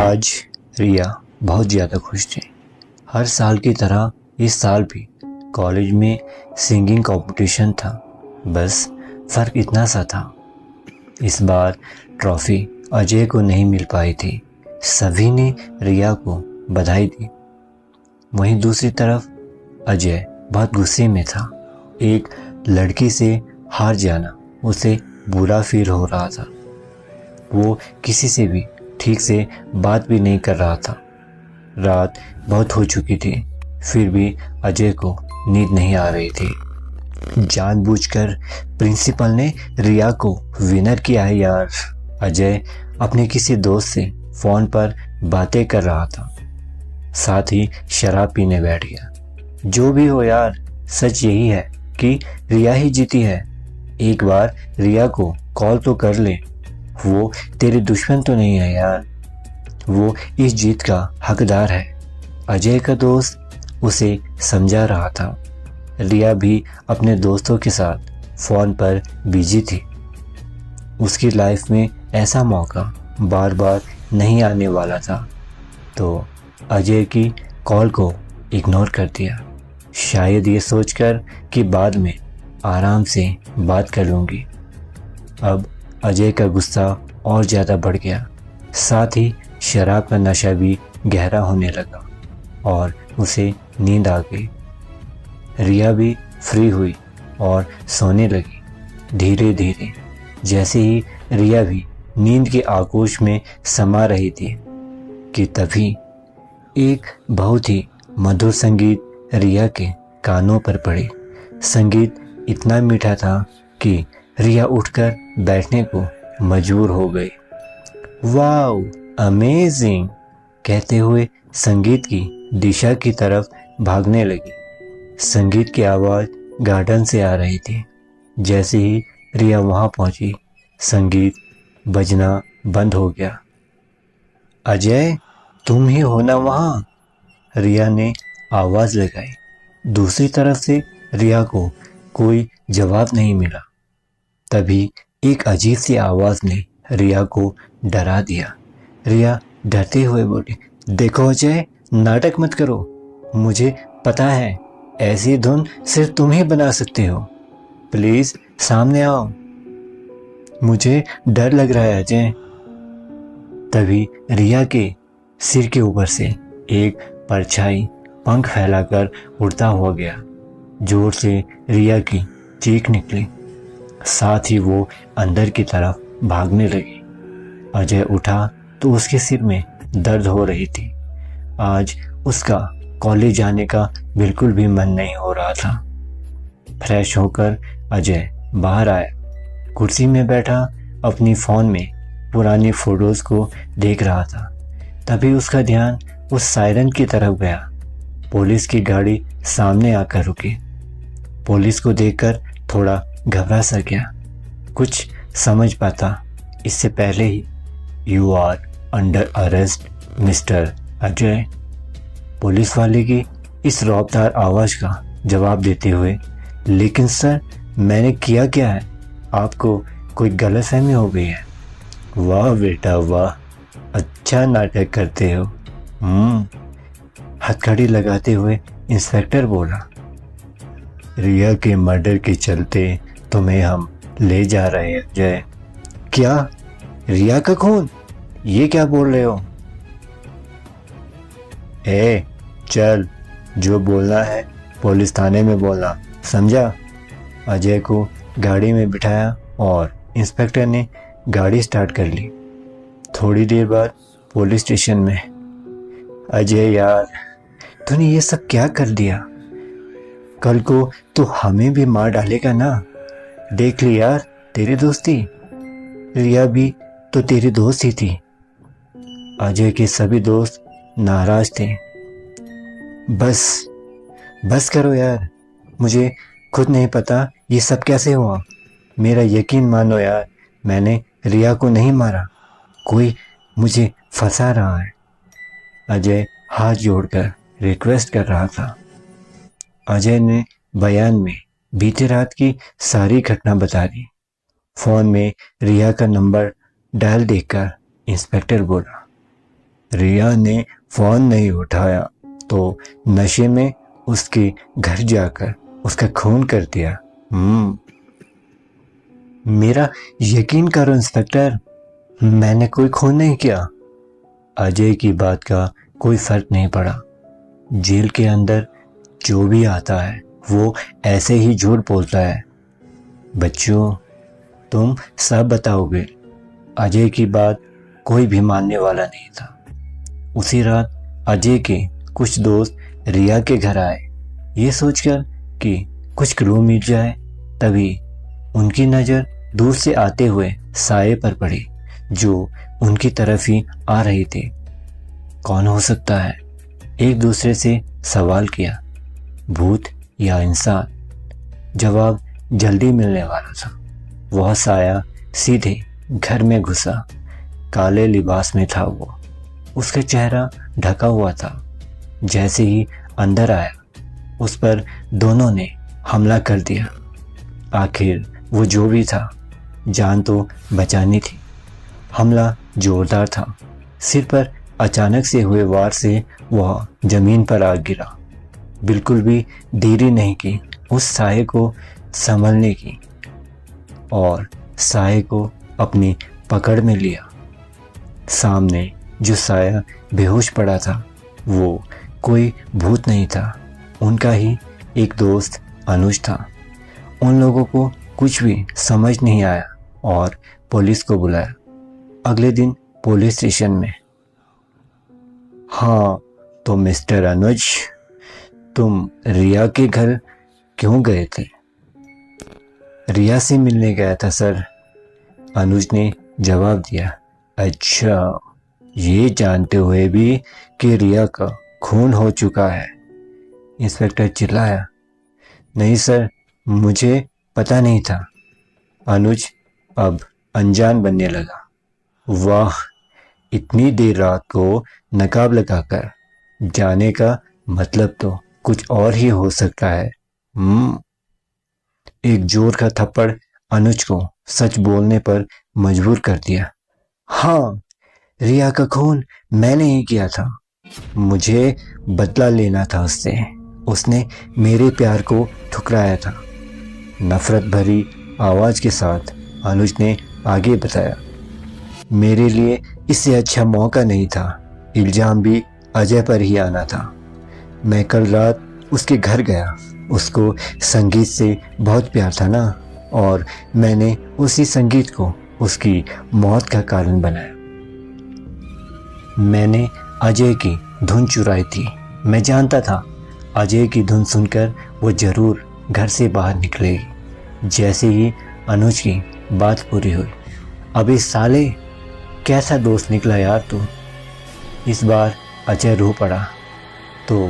आज रिया बहुत ज़्यादा खुश थी। हर साल की तरह इस साल भी कॉलेज में सिंगिंग कंपटीशन था। बस फ़र्क इतना सा था, इस बार ट्रॉफ़ी अजय को नहीं मिल पाई थी। सभी ने रिया को बधाई दी। वहीं दूसरी तरफ अजय बहुत गुस्से में था। एक लड़की से हार जाना उसे बुरा फील हो रहा था। वो किसी से भी ठीक से बात भी नहीं कर रहा था। रात बहुत हो चुकी थी, फिर भी अजय को नींद नहीं आ रही थी। जानबूझकर प्रिंसिपल ने रिया को विनर किया है यार। अजय अपने किसी दोस्त से फ़ोन पर बातें कर रहा था, साथ ही शराब पीने बैठ गया। जो भी हो यार, सच यही है कि रिया ही जीती है। एक बार रिया को कॉल तो कर ले। वो तेरी दुश्मन तो नहीं है यार, वो इस जीत का हकदार है। अजय का दोस्त उसे समझा रहा था। रिया भी अपने दोस्तों के साथ फ़ोन पर बिजी थी। उसकी लाइफ में ऐसा मौका बार बार नहीं आने वाला था, तो अजय की कॉल को इग्नोर कर दिया, शायद ये सोचकर कि बाद में आराम से बात कर लूँगी। अब अजय का गुस्सा और ज़्यादा बढ़ गया, साथ ही शराब का नशा भी गहरा होने लगा और उसे नींद आ गई। रिया भी फ्री हुई और सोने लगी। धीरे धीरे जैसे ही रिया भी नींद के आगोश में समा रही थी कि तभी एक बहुत ही मधुर संगीत रिया के कानों पर पड़े। संगीत इतना मीठा था कि रिया उठकर बैठने को मजबूर हो गई। वाओ, अमेजिंग कहते हुए संगीत की दिशा की तरफ भागने लगी। संगीत की आवाज़ गार्डन से आ रही थी। जैसे ही रिया वहाँ पहुँची, संगीत बजना बंद हो गया। अजय, तुम ही हो ना वहाँ? रिया ने आवाज़ लगाई। दूसरी तरफ से रिया को कोई जवाब नहीं मिला। तभी एक अजीब सी आवाज़ ने रिया को डरा दिया। रिया डरते हुए बोली, देखो अजय, नाटक मत करो। मुझे पता है ऐसी धुन सिर्फ तुम ही बना सकते हो। प्लीज़ सामने आओ, मुझे डर लग रहा है अजय। तभी रिया के सिर के ऊपर से एक परछाई पंख फैलाकर उड़ता हुआ गया। जोर से रिया की चीख निकली, साथ ही वो अंदर की तरफ भागने लगी। अजय उठा तो उसके सिर में दर्द हो रही थी। आज उसका कॉलेज जाने का बिल्कुल भी मन नहीं हो रहा था। फ्रेश होकर अजय बाहर आया, कुर्सी में बैठा अपनी फ़ोन में पुरानी फ़ोटोज़ को देख रहा था। तभी उसका ध्यान उस सायरन की तरफ गया। पुलिस की गाड़ी सामने आकर रुकी। पुलिस को देखकर थोड़ा घबरा सा गया। कुछ समझ पाता इससे पहले ही, you are under arrest mister Ajay. Police वाले की इस रौबदार आवाज़ का जवाब देते हुए, लेकिन सर, मैंने किया क्या है? आपको कोई गलतफहमी हो गई है। वाह बेटा वाह, अच्छा नाटक करते हो। हथकड़ी लगाते हुए इंस्पेक्टर बोला, रिया के मर्डर के चलते तुम्हें हम ले जा रहे हैं अजय। क्या? रिया का खून? ये क्या बोल रहे हो? ए, चल, जो बोलना है पुलिस थाने में बोलना, समझा? अजय को गाड़ी में बिठाया और इंस्पेक्टर ने गाड़ी स्टार्ट कर ली। थोड़ी देर बाद पुलिस स्टेशन में। अजय यार, तूने ये सब क्या कर दिया? कल को तो हमें भी मार डालेगा ना। देख ली यार तेरी दोस्ती। रिया भी तो तेरी दोस्त ही थी। अजय के सभी दोस्त नाराज थे। बस करो यार, मुझे खुद नहीं पता ये सब कैसे हुआ। मेरा यकीन मानो यार, मैंने रिया को नहीं मारा, कोई मुझे फंसा रहा है। अजय हाथ जोड़कर रिक्वेस्ट कर रहा था। अजय ने बयान में बीते रात की सारी घटना बता दी। फ़ोन में रिया का नंबर डायल देखकर इंस्पेक्टर बोला, रिया ने फोन नहीं उठाया तो नशे में उसके घर जाकर उसका खून कर दिया। मेरा यकीन करो इंस्पेक्टर, मैंने कोई खून नहीं किया। अजय की बात का कोई फर्क नहीं पड़ा। जेल के अंदर जो भी आता है वो ऐसे ही झूठ बोलता है। बच्चों, तुम सब बताओगे। अजय की बात कोई भी मानने वाला नहीं था। उसी रात अजय के कुछ दोस्त रिया के घर आए, ये सोचकर कि कुछ क्लू मिल जाए। तभी उनकी नज़र दूर से आते हुए साये पर पड़ी जो उनकी तरफ ही आ रही थी। कौन हो सकता है? एक दूसरे से सवाल किया। भूत या इंसान? जवाब जल्दी मिलने वाला था। वह साया सीधे घर में घुसा। काले लिबास में था वो। उसका चेहरा ढका हुआ था। जैसे ही अंदर आया उस पर दोनों ने हमला कर दिया। आखिर वो जो भी था, जान तो बचानी थी। हमला जोरदार था। सिर पर अचानक से हुए वार से वह जमीन पर आ गिरा। बिल्कुल भी देरी नहीं की उस साये को संभलने की और साये को अपनी पकड़ में लिया। सामने जो साया बेहोश पड़ा था वो कोई भूत नहीं था, उनका ही एक दोस्त अनुज था। उन लोगों को कुछ भी समझ नहीं आया और पुलिस को बुलाया। अगले दिन पुलिस स्टेशन में। हाँ, तो मिस्टर अनुज, तुम रिया के घर क्यों गए थे? रिया से मिलने गया था सर, अनुज ने जवाब दिया। अच्छा, ये जानते हुए भी कि रिया का खून हो चुका है? इंस्पेक्टर चिल्लाया। नहीं सर, मुझे पता नहीं था। अनुज अब अनजान बनने लगा। वाह, इतनी देर रात को नकाब लगाकर जाने का मतलब तो कुछ और ही हो सकता है। एक जोर का थप्पड़ अनुज को सच बोलने पर मजबूर कर दिया। हाँ, रिया का खून मैंने ही किया था। मुझे बदला लेना था उससे। उसने मेरे प्यार को ठुकराया था। नफरत भरी आवाज के साथ अनुज ने आगे बताया। मेरे लिए इससे अच्छा मौका नहीं था। इल्जाम भी अजय पर ही आना था। मैं कल रात उसके घर गया। उसको संगीत से बहुत प्यार था ना, और मैंने उसी संगीत को उसकी मौत का कारण बनाया। मैंने अजय की धुन चुराई थी। मैं जानता था अजय की धुन सुनकर वो जरूर घर से बाहर निकलेगी। जैसे ही अनुज की बात पूरी हुई, अबे साले, कैसा दोस्त निकला यार तू। इस बार अजय रो पड़ा। तो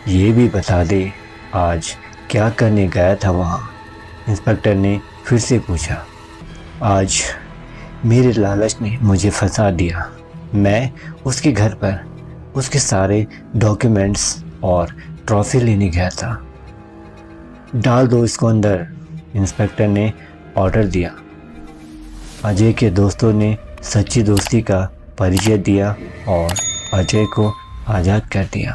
ये भी बता दे, आज क्या करने गया था वहाँ? इंस्पेक्टर ने फिर से पूछा। आज मेरे लालच ने मुझे फंसा दिया। मैं उसके घर पर उसके सारे डॉक्यूमेंट्स और ट्रॉफी लेने गया था। डाल दो इसको अंदर, इंस्पेक्टर ने ऑर्डर दिया। अजय के दोस्तों ने सच्ची दोस्ती का परिचय दिया और अजय को आज़ाद कर दिया।